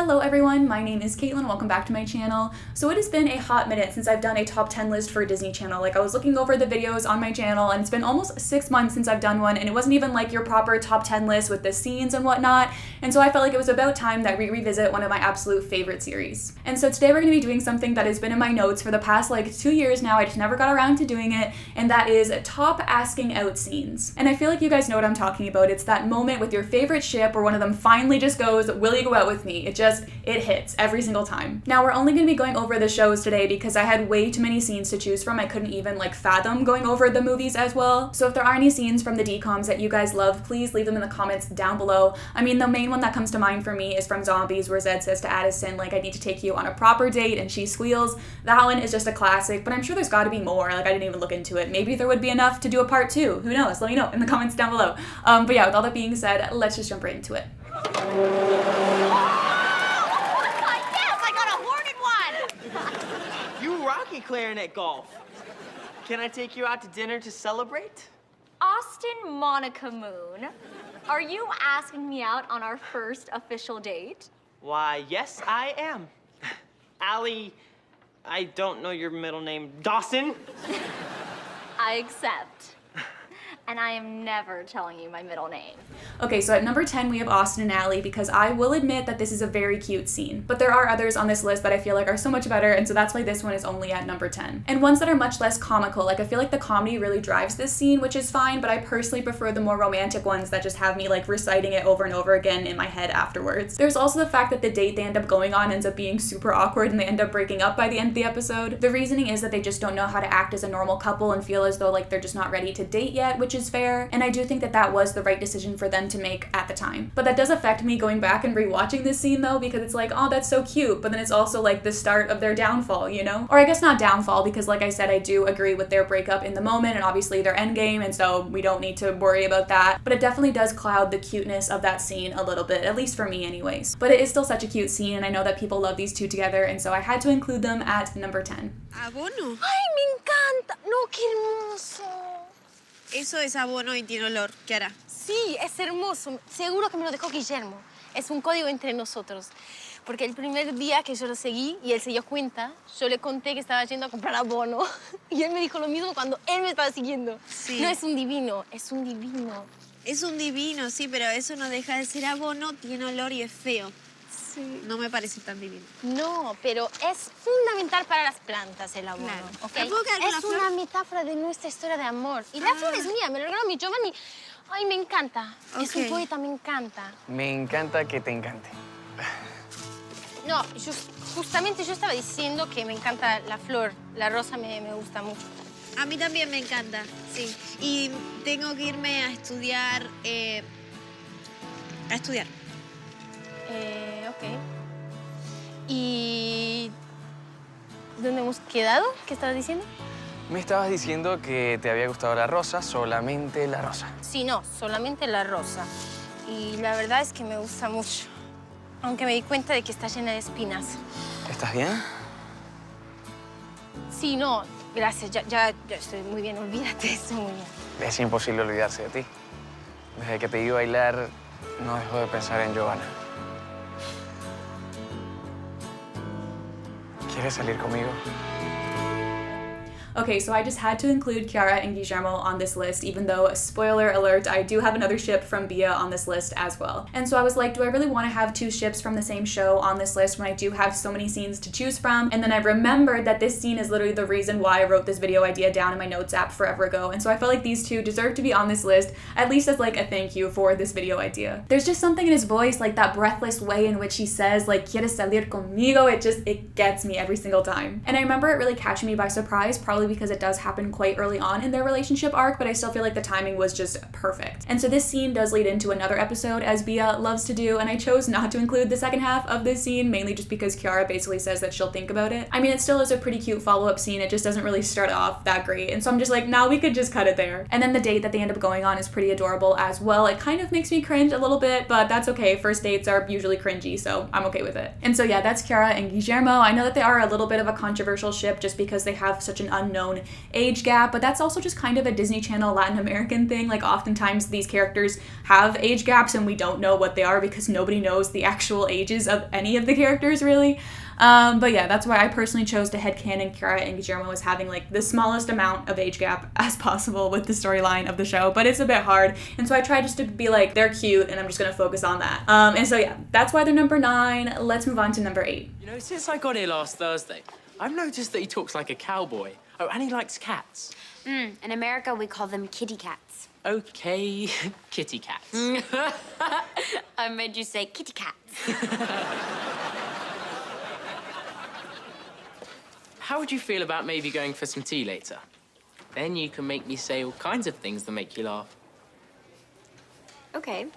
Hello everyone, my name is Caitlin, welcome back to my channel. So it has been a hot minute since I've done a top 10 list for Disney Channel. Like I was looking over the videos on my channel and it's been almost 6 months since I've done one, and it wasn't even like your proper top 10 list with the scenes and whatnot. And so I felt like it was about time that we revisit one of my absolute favorite series. And so today we're going to be doing something that has been in my notes for the past like 2 years now. I just never got around to doing it, and that is top asking out scenes. And I feel like you guys know what I'm talking about. It's that moment with your favorite ship where one of them finally just goes, "Will you go out with me?" It hits every single time. Now we're only going to be going over the shows today because I had way too many scenes to choose from. I couldn't even like fathom going over the movies as well. So if there are any scenes from the DComs that you guys love, please leave them in the comments down below. I mean, the main one that comes to mind for me is from Zombies, where Zed says to Addison, like, "I need to take you on a proper date," and she squeals. That one is just a classic, but I'm sure there's got to be more. Like, I didn't even look into it. Maybe there would be enough to do a part 2. Who knows? Let me know in the comments down below. But yeah, with all that being said, let's just jump right into it. Rocky clarinet golf. Can I take you out to dinner to celebrate? Austin Monica Moon, are you asking me out on our first official date? Why, yes, I am. Allie, I don't know your middle name. Dawson? I accept. And I am never telling you my middle name. Okay, so at number 10 we have Austin and Allie, because I will admit that this is a very cute scene. But there are others on this list that I feel like are so much better, and so that's why this one is only at number 10. And ones that are much less comical. Like I feel like the comedy really drives this scene, which is fine, but I personally prefer the more romantic ones that just have me like reciting it over and over again in my head afterwards. There's also the fact that the date they end up going on ends up being super awkward and they end up breaking up by the end of the episode. The reasoning is that they just don't know how to act as a normal couple and feel as though like they're just not ready to date yet, which is fair, and I do think that that was the right decision for them to make at the time. But that does affect me going back and rewatching this scene though, because it's like, oh, that's so cute, but then it's also like the start of their downfall, you know? Or I guess not downfall, because like I said, I do agree with their breakup in the moment and obviously their endgame, and so we don't need to worry about that, but it definitely does cloud the cuteness of that scene a little bit, at least for me anyways. But it is still such a cute scene, and I know that people love these two together, and so I had to include them at number 10. ¿Abono? Ay, me encanta. No, qué hermoso. Eso es abono y tiene olor, Chiara. Sí, es hermoso. Seguro que me lo dejó Guillermo. Es un código entre nosotros. Porque el primer día que yo lo seguí y él se dio cuenta, yo le conté que estaba yendo a comprar abono. Y él me dijo lo mismo cuando él me estaba siguiendo. Sí. No es un divino, es un divino. Es un divino, sí, pero eso no deja de ser abono, tiene olor y es feo. Sí. No me parece tan divino. No, pero es fundamental para las plantas el abono. Claro. ¿Okay? ¿Me puedo quedar con la Es flor? una metáfora de nuestra historia de amor. Y la flor es mía, me lo regaló mi Giovanni. Ay, me encanta. Es un Ok. poeta, me encanta. Me encanta que te encante. No, justamente yo estaba diciendo que me encanta la flor. La rosa me gusta mucho. A mí también me encanta, sí. Y tengo que irme a estudiar, Ok. ¿Y dónde hemos quedado? ¿Qué estabas diciendo? Me estabas diciendo que te había gustado la rosa, solamente la rosa. Sí, no, solamente la rosa. Y la verdad es que me gusta mucho. Aunque me di cuenta de que está llena de espinas. ¿Estás bien? Sí, no, gracias. Ya estoy muy bien, olvídate, estoy muy bien. Es imposible olvidarse de ti. Desde que te vi bailar, no dejo de pensar en Giovanna. ¿Quieres salir conmigo? Okay, so I just had to include Chiara and Guillermo on this list, even though, spoiler alert, I do have another ship from Bia on this list as well. And so I was like, do I really want to have 2 ships from the same show on this list when I do have so many scenes to choose from? And then I remembered that this scene is literally the reason why I wrote this video idea down in my notes app forever ago. And so I felt like these two deserve to be on this list, at least as like a thank you for this video idea. There's just something in his voice, like that breathless way in which he says, like, "Quieres salir conmigo?" It gets me every single time. And I remember it really catching me by surprise, probably because it does happen quite early on in their relationship arc, but I still feel like the timing was just perfect. And so this scene does lead into another episode, as Bia loves to do, and I chose not to include the second half of this scene, mainly just because Chiara basically says that she'll think about it. I mean, it still is a pretty cute follow-up scene, it just doesn't really start off that great, and so I'm just like, nah, we could just cut it there. And then the date that they end up going on is pretty adorable as well. It kind of makes me cringe a little bit, but that's okay. First dates are usually cringy, so I'm okay with it. And so yeah, that's Chiara and Guillermo. I know that they are a little bit of a controversial ship just because they have such an unknown known age gap, but that's also just kind of a Disney Channel Latin American thing. Like oftentimes these characters have age gaps and we don't know what they are because nobody knows the actual ages of any of the characters really. But yeah, that's why I personally chose to headcanon Chiara and Guillermo as having like the smallest amount of age gap as possible with the storyline of the show, but it's a bit hard, and so I tried just to be like, they're cute and I'm just gonna focus on that. And so yeah, that's why they're number 9. Let's move on to number 8. You know, since I got here last Thursday, I've noticed that he talks like a cowboy. Oh, and he likes cats. In America, we call them kitty cats. Okay, kitty cats. I made you say kitty cats. How would you feel about maybe going for some tea later? Then you can make me say all kinds of things that make you laugh. Okay.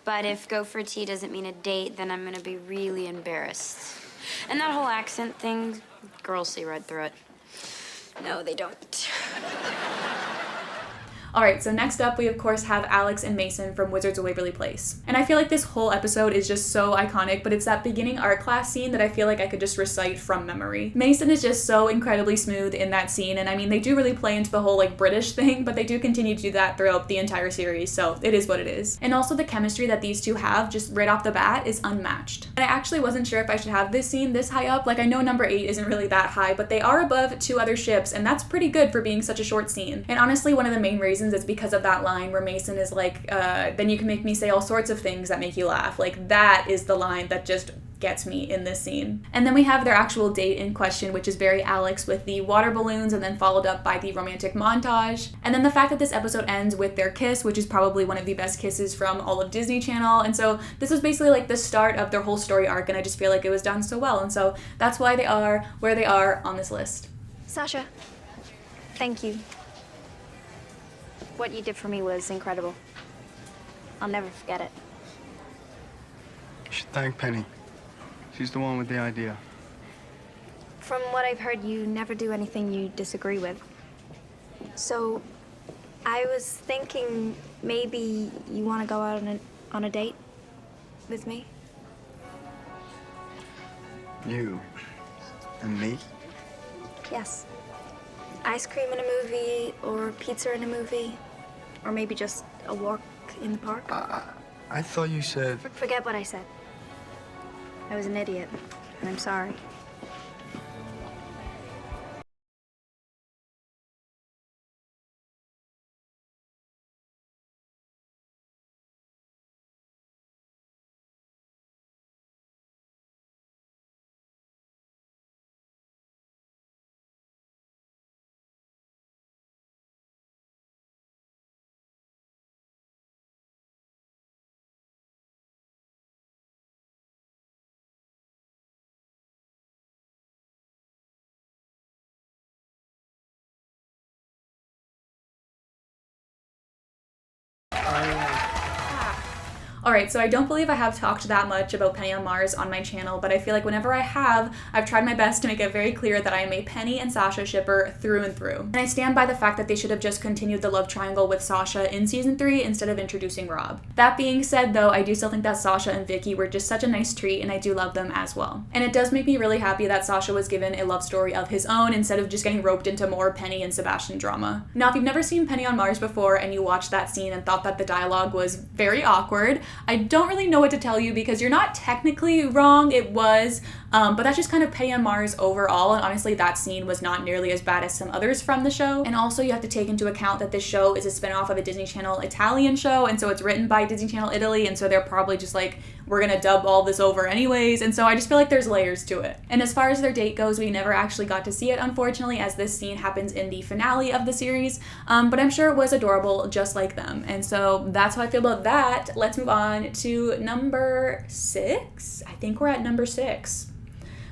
But if go for tea doesn't mean a date, then I'm gonna be really embarrassed. And that whole accent thing, girls see right through it. No, they don't. Alright, so next up we of course have Alex and Mason from Wizards of Waverly Place. And I feel like this whole episode is just so iconic, but it's that beginning art class scene that I feel like I could just recite from memory. Mason is just so incredibly smooth in that scene, and I mean, they do really play into the whole like British thing, but they do continue to do that throughout the entire series, so it is what it is. And also the chemistry that these two have just right off the bat is unmatched. And I actually wasn't sure if I should have this scene this high up. Like, I know number 8 isn't really that high, but they are above 2 other ships, and that's pretty good for being such a short scene. And honestly, one of the main reasons is because of that line where Mason is like, then you can make me say all sorts of things that make you laugh. Like, that is the line that just gets me in this scene. And then we have their actual date in question, which is very Alex with the water balloons and then followed up by the romantic montage. And then the fact that this episode ends with their kiss, which is probably one of the best kisses from all of Disney Channel. And so this was basically like the start of their whole story arc, and I just feel like it was done so well. And so that's why they are where they are on this list. Sasha, thank you. What you did for me was incredible. I'll never forget it. You should thank Penny. She's the one with the idea. From what I've heard, you never do anything you disagree with. So, I was thinking maybe you want to go out on a date with me? You and me? Yes. Ice cream in a movie, or pizza in a movie, or maybe just a walk in the park. I thought you said... Forget what I said. I was an idiot, and I'm sorry. Alright, so I don't believe I have talked that much about Penny on Mars on my channel, but I feel like whenever I have, I've tried my best to make it very clear that I am a Penny and Sasha shipper through and through. And I stand by the fact that they should have just continued the love triangle with Sasha in season 3 instead of introducing Rob. That being said though, I do still think that Sasha and Vicky were just such a nice treat, and I do love them as well. And it does make me really happy that Sasha was given a love story of his own instead of just getting roped into more Penny and Sebastian drama. Now, if you've never seen Penny on Mars before and you watched that scene and thought that the dialogue was very awkward, I don't really know what to tell you because you're not technically wrong, it was, but that's just kind of Penny on Mars overall, and honestly that scene was not nearly as bad as some others from the show. And also you have to take into account that this show is a spin-off of a Disney Channel Italian show, and so it's written by Disney Channel Italy, and so they're probably just like, we're gonna dub all this over anyways, and so I just feel like there's layers to it. And as far as their date goes, we never actually got to see it, unfortunately, as this scene happens in the finale of the series, but I'm sure it was adorable just like them. And so that's how I feel about that. Let's move on to number 6. I think we're at number 6.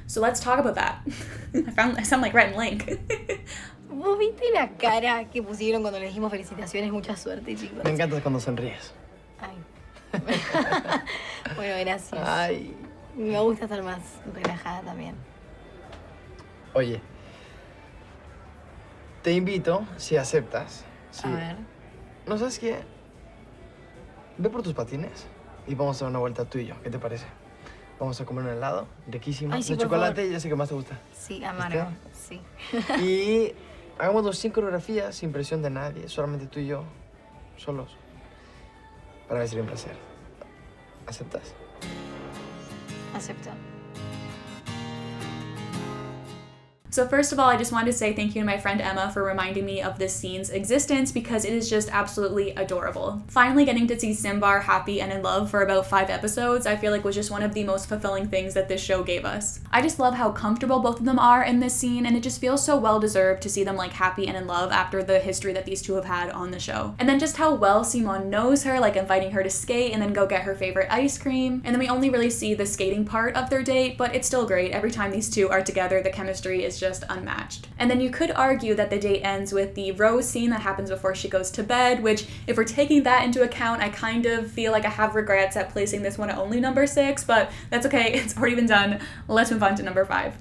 So let's talk about that. I sound like Rhett and Link. ¿Vos viste la cara que pusieron cuando le dijimos felicitaciones? Mucha suerte, chicos. Me encanta cuando sonríes. Ay. Bueno, gracias. Ay. Me gusta estar más relajada también. Oye, te invito, si aceptas. Si... A ver. ¿No sabes qué? Ve por tus patines y vamos a dar una vuelta tú y yo. ¿Qué te parece? Vamos a comer un helado, riquísimo, Ay, sí, de por favor. chocolate y ya sé que más te gusta. Sí, amargo. Sí. Y hagamos 200 coreografías sin presión de nadie, solamente tú y yo, solos. Para mí sería un placer. ¿Aceptas? Acepto. So first of all, I just wanted to say thank you to my friend Emma for reminding me of this scene's existence because it is just absolutely adorable. Finally getting to see Simbar happy and in love for about 5 episodes, I feel like was just one of the most fulfilling things that this show gave us. I just love how comfortable both of them are in this scene, and it just feels so well deserved to see them like happy and in love after the history that these two have had on the show. And then just how well Simón knows her, like inviting her to skate and then go get her favorite ice cream. And then we only really see the skating part of their date, but it's still great. Every time these two are together, the chemistry is just unmatched. And then you could argue that the date ends with the rose scene that happens before she goes to bed, which if we're taking that into account, I kind of feel like I have regrets at placing this one at only number 6, but that's okay, it's already been done. Let's move on to number 5.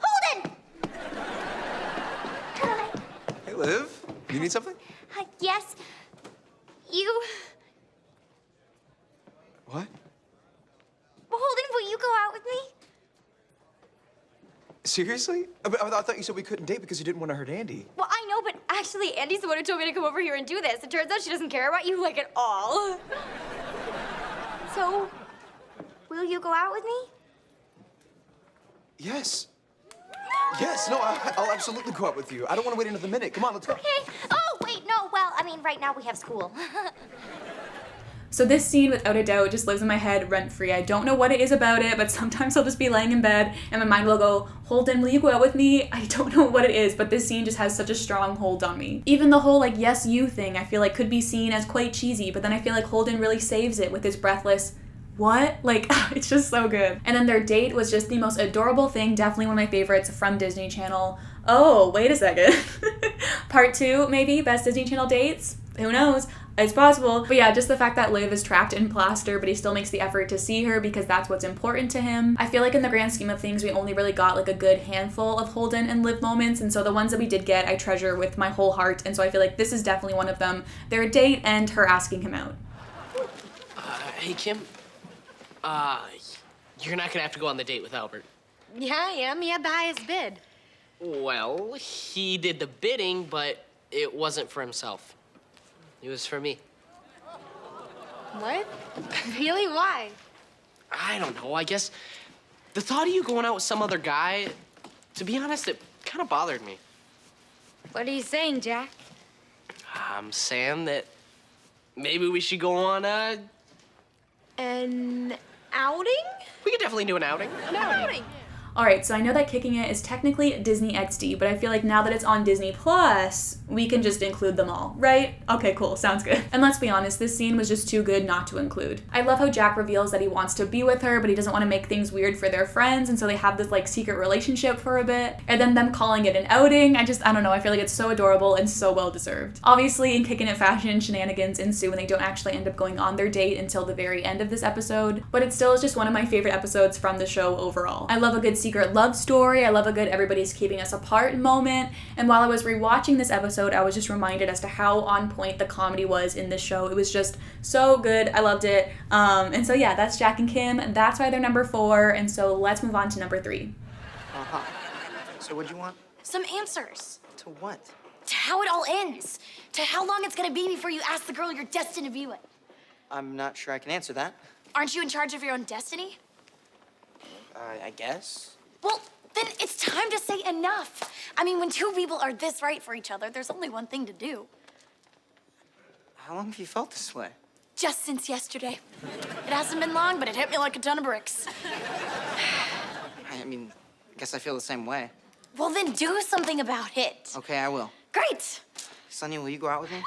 Holden! Hey, Liv. You need something? Yes. You... What? Holden, will you go out with me? Seriously? I thought you said we couldn't date because you didn't want to hurt Andy. Well, I know, but actually, Andy's the one who told me to come over here and do this. It turns out she doesn't care about you, like, at all. So, will you go out with me? Yes. Yes, no, I'll absolutely go out with you. I don't want to wait another minute. Come on, let's go. Okay. Oh, wait, no, well, I mean, right now we have school. So this scene, without a doubt, just lives in my head rent-free. I don't know what it is about it, but sometimes I'll just be laying in bed and my mind will go, Holden, will you go out with me? I don't know what it is, but this scene just has such a strong hold on me. Even the whole, like, yes, you thing, I feel like could be seen as quite cheesy, but then I feel like Holden really saves it with his breathless, what? Like, it's just so good. And then their date was just the most adorable thing, definitely one of my favorites from Disney Channel. Oh, wait a second. Part 2, maybe, best Disney Channel dates? Who knows? It's possible. But yeah, just the fact that Liv is trapped in plaster, but he still makes the effort to see her because that's what's important to him. I feel like in the grand scheme of things, we only really got like a good handful of Holden and Liv moments, and so the ones that we did get, I treasure with my whole heart, and so I feel like this is definitely one of them. Their date and her asking him out. Hey, Kim. You're not gonna have to go on the date with Albert. Yeah, I am. He had the highest bid. Well, he did the bidding, but it wasn't for himself. It was for me. What? Really? Why? I don't know. I guess the thought of you going out with some other guy, to be honest, it kind of bothered me. What are you saying, Jack? I'm saying that maybe we should go on An outing? we could definitely do an outing. An outing. Alright, so I know that Kicking It is technically Disney XD, but I feel like now that it's on Disney Plus, we can just include them all, right? Okay, cool, sounds good. And let's be honest, this scene was just too good not to include. I love how Jack reveals that he wants to be with her, but he doesn't want to make things weird for their friends, and so they have this like secret relationship for a bit. And then them calling it an outing, I don't know, I feel like it's so adorable and so well deserved. Obviously, in Kicking It fashion, shenanigans ensue and they don't actually end up going on their date until the very end of this episode, but it still is just one of my favorite episodes from the show overall. I love a good secret love story, I love a good everybody's keeping us apart moment, and while I was rewatching this episode, I was just reminded as to how on point the comedy was in this show. It was just so good, I loved it, and so yeah, that's Jack and Kim, that's why they're number 4, and so let's move on to number 3. Uh-huh. So what'd you want? Some answers. To what? To how it all ends. To how long it's gonna be before you ask the girl you're destined to be with. I'm not sure I can answer that. Aren't you in charge of your own destiny? I guess. Well, then it's time to say enough. I mean, when two people are this right for each other, there's only one thing to do. How long have you felt this way? Just since yesterday. It hasn't been long, but it hit me like a ton of bricks. I mean, I guess I feel the same way. Well, then do something about it. Okay, I will. Great. Sonny, will you go out with me?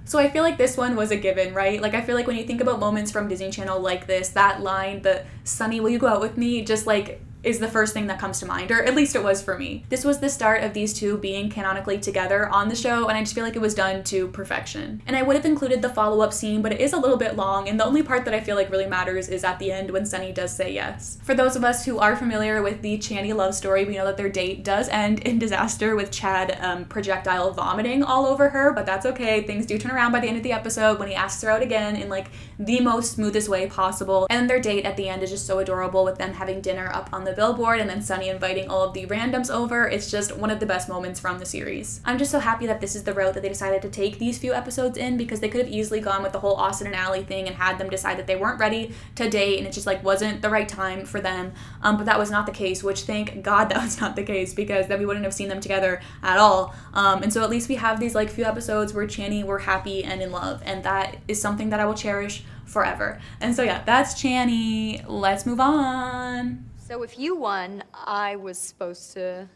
So I feel like this one was a given, right? Like I feel like when you think about moments from Disney Channel like this, that line, the Sonny, will you go out with me? Just like is the first thing that comes to mind, or at least it was for me. This was the start of these two being canonically together on the show, and I just feel like it was done to perfection. And I would have included the follow-up scene, but it is a little bit long, and the only part that I feel like really matters is at the end when Sonny does say yes. For those of us who are familiar with the Channy love story, we know that their date does end in disaster with Chad projectile vomiting all over her, but that's okay. Things do turn around by the end of the episode when he asks her out again in like the most smoothest way possible. And then their date at the end is just so adorable with them having dinner up on the billboard and then Sonny inviting all of the randoms over. It's just one of the best moments from the series. I'm just so happy that this is the route that they decided to take these few episodes in, because they could have easily gone with the whole Austin and Ally thing and had them decide that they weren't ready to date and it just like wasn't the right time for them. But that was not the case, which thank God that was not the case, because then we wouldn't have seen them together at all. And so at least we have these like few episodes where Channy were happy and in love, and that is something that I will cherish forever. And so yeah, that's Channy. Let's move on. So if you won, I was supposed to,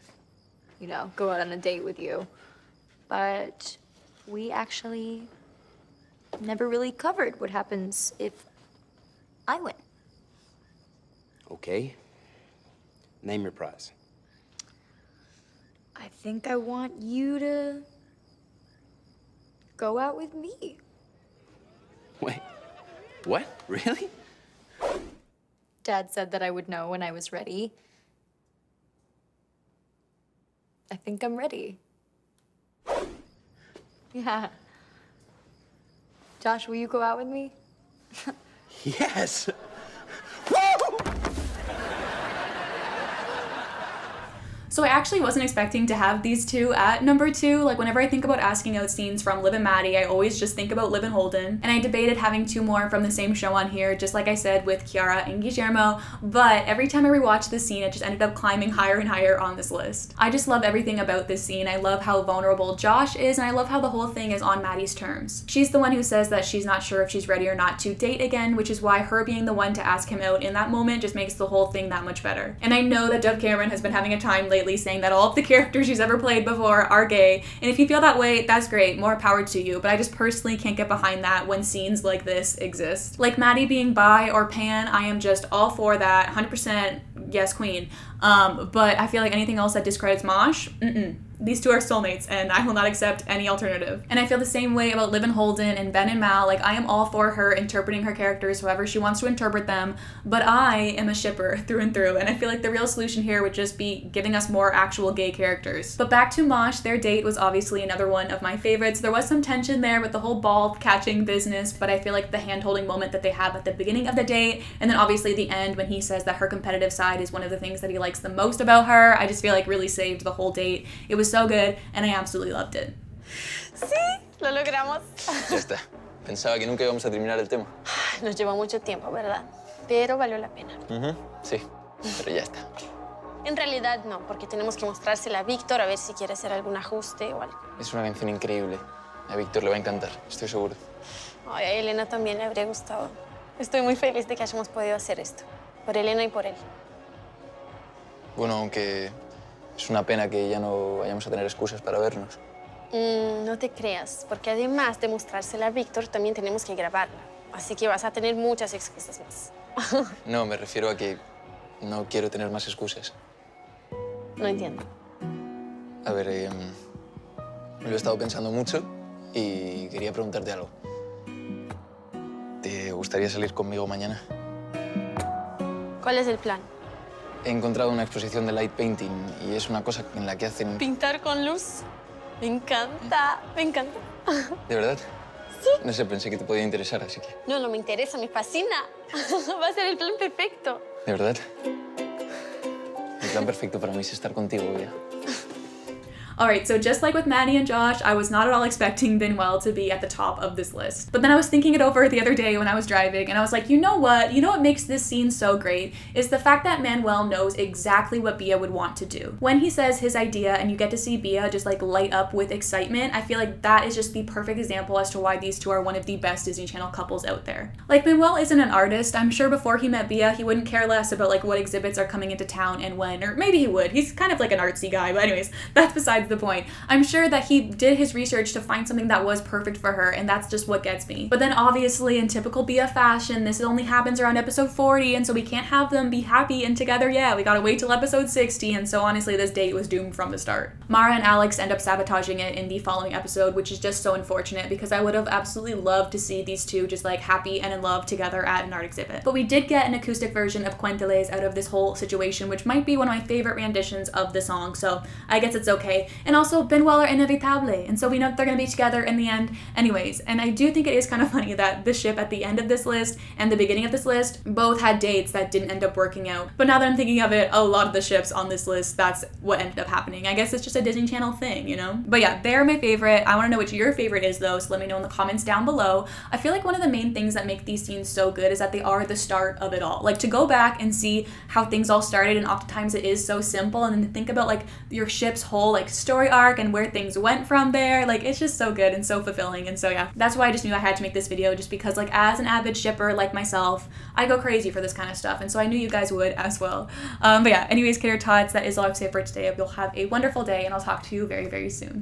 you know, go out on a date with you. But we actually never really covered what happens if I win. Okay. Name your prize. I think I want you to go out with me. Wait, what? Really? Dad said that I would know when I was ready. I think I'm ready. Yeah. Josh, will you go out with me? Yes. So I actually wasn't expecting to have these two at number 2. Like whenever I think about asking out scenes from Liv and Maddie, I always just think about Liv and Holden. And I debated having 2 more from the same show on here, just like I said with Chiara and Guillermo. But every time I rewatched this scene, it just ended up climbing higher and higher on this list. I just love everything about this scene. I love how vulnerable Josh is, and I love how the whole thing is on Maddie's terms. She's the one who says that she's not sure if she's ready or not to date again, which is why her being the one to ask him out in that moment just makes the whole thing that much better. And I know that Dove Cameron has been having a time lately saying that all of the characters she's ever played before are gay, and if you feel that way, that's great, more power to you, but I just personally can't get behind that when scenes like this exist. Like Maddie being bi or pan, I am just all for that, 100% yes queen, but I feel like anything else that discredits Mosh, These two are soulmates, and I will not accept any alternative. And I feel the same way about Liv and Holden and Ben and Mal. Like, I am all for her interpreting her characters however she wants to interpret them, but I am a shipper through and through, and I feel like the real solution here would just be giving us more actual gay characters. But back to Mosh, their date was obviously another one of my favorites. There was some tension there with the whole ball catching business, but I feel like the hand-holding moment that they have at the beginning of the date, and then obviously the end when he says that her competitive side is one of the things that he likes the most about her, I just feel like really saved the whole date. It was so good, and I absolutely loved it. Sí, lo logramos. Ya está. Pensaba que nunca íbamos a terminar el tema. Nos llevó mucho tiempo, ¿verdad? Pero valió la pena. Sí, pero ya está. En realidad no, porque tenemos que mostrársela a Víctor a ver si quiere hacer algún ajuste o algo. Es una canción increíble. A Víctor le va a encantar, estoy seguro. Ay, a Elena también le habría gustado. Estoy muy feliz de que hayamos podido hacer esto. Por Elena y por él. Bueno, aunque es una pena que ya no vayamos a tener excusas para vernos. No te creas, porque además de mostrársela a Víctor, también tenemos que grabarla. Así que vas a tener muchas excusas más. No, me refiero a que no quiero tener más excusas. No entiendo. A ver, lo he estado pensando mucho y quería preguntarte algo. ¿Te gustaría salir conmigo mañana? ¿Cuál es el plan? He encontrado una exposición de light painting y es una cosa en la que hacen... ¿Pintar con luz? Me encanta, me encanta. ¿De verdad? Sí. No sé, pensé que te podía interesar, así que... No, no me interesa, me fascina. Va a ser el plan perfecto. ¿De verdad? El plan perfecto para mí es estar contigo, ya. Alright, so just like with Maddie and Josh, I was not at all expecting Manuel to be at the top of this list. But then I was thinking it over the other day when I was driving, and I was like, you know what? You know what makes this scene so great? Is the fact that Manuel knows exactly what Bia would want to do. When he says his idea and you get to see Bia just like light up with excitement, I feel like that is just the perfect example as to why these two are one of the best Disney Channel couples out there. Like, Manuel isn't an artist. I'm sure before he met Bia, he wouldn't care less about like what exhibits are coming into town and when, or maybe he would. He's kind of like an artsy guy, but anyways, that's beside besides the point. I'm sure that he did his research to find something that was perfect for her, and that's just what gets me. But then obviously in typical BF fashion, this only happens around episode 40, and so we can't have them be happy and together yet. We gotta wait till episode 60, and so honestly this date was doomed from the start. Mara and Alex end up sabotaging it in the following episode, which is just so unfortunate because I would have absolutely loved to see these two just like happy and in love together at an art exhibit. But we did get an acoustic version of Cuéntales out of this whole situation, which might be one of my favorite renditions of the song, so I guess it's okay. And also Ben Weller Inevitable, and so we know that they're gonna be together in the end anyways. And I do think it is kind of funny that the ship at the end of this list and the beginning of this list both had dates that didn't end up working out. But now that I'm thinking of it, a lot of the ships on this list, that's what ended up happening. I guess it's just a Disney Channel thing, you know? But yeah, they're my favorite. I want to know which your favorite is though, so let me know in the comments down below. I feel like one of the main things that make these scenes so good is that they are the start of it all. Like to go back and see how things all started, and oftentimes it is so simple, and then to think about like your ship's whole like story arc and where things went from there, like it's just so good and so fulfilling. And so yeah, that's why I just knew I had to make this video, just because like as an avid shipper like myself, I go crazy for this kind of stuff, and so I knew you guys would as well. But yeah, anyways, Kidder Tots, that is all I have to say for today. You'll have a wonderful day, and I'll talk to you very, very soon.